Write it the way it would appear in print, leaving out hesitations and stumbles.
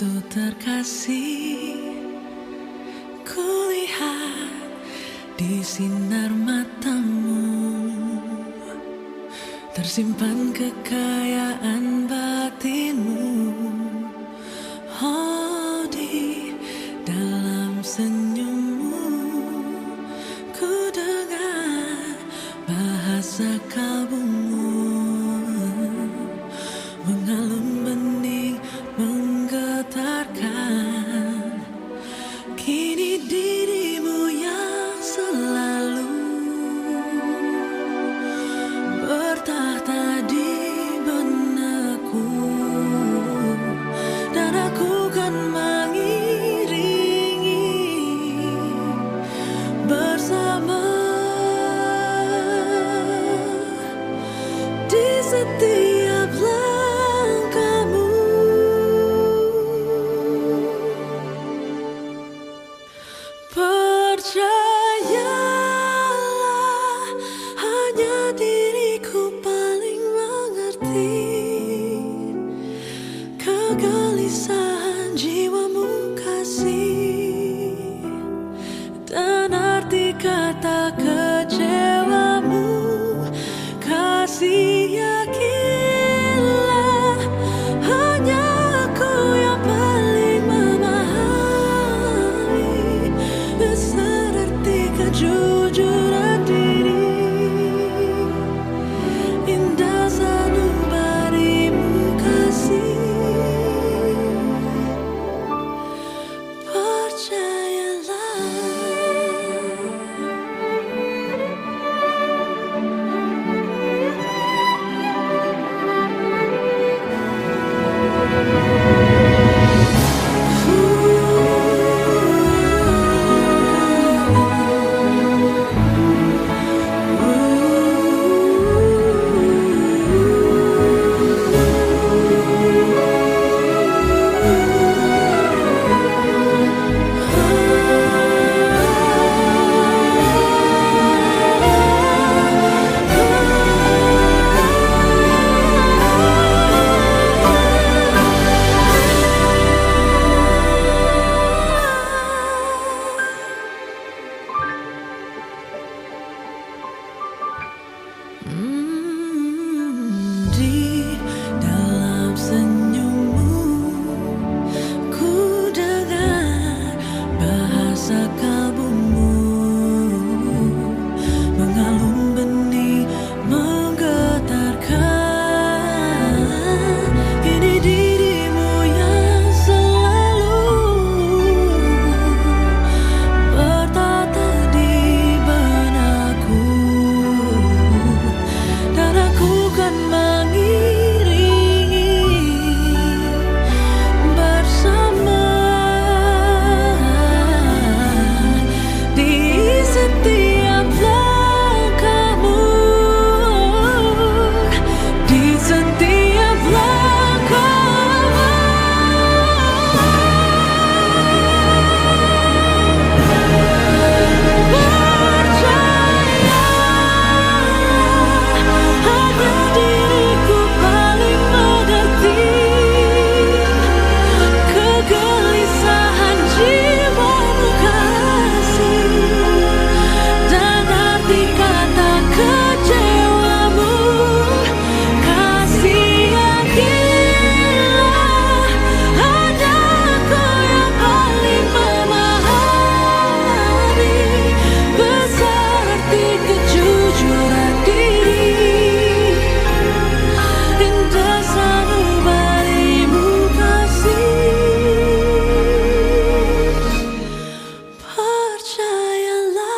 Waktu terkasih, kulihat di sinar matamu tersimpan kekayaan batinmu. Oh, di dalam senyummu ku dengar bahasa kalbumu mengalun bening menggetarkan. Kini dirimu yang selalu bertahta di benakku, dan aku kan mengiringi bersama di setiap langkahmu. Percayalah, hanya diriku paling mengerti kegelisahan jiwamu kasih, dan arti kata kecewamu. Kasih, yakinlah, hanya aku yang paling memahami besar arti kejujuran diri. Indah sanubarimu kasih, di dalam senyummu ku dengar bahasa kalbumu mengalun benih menggetarkan. Kini dirimu yang selalu bertata di benakku, dan aku kan mengiringi bersama di setiap langkahmu, di setiap langkahmu. Hanya diriku paling mengerti kegelisahan jiwamu kasih, dan arti kata kecewamu. Kasih, yakinlah, hanya aku yang paling memahami besar arti kejujuran diri. Indah sanubarimu kasih, percayalah.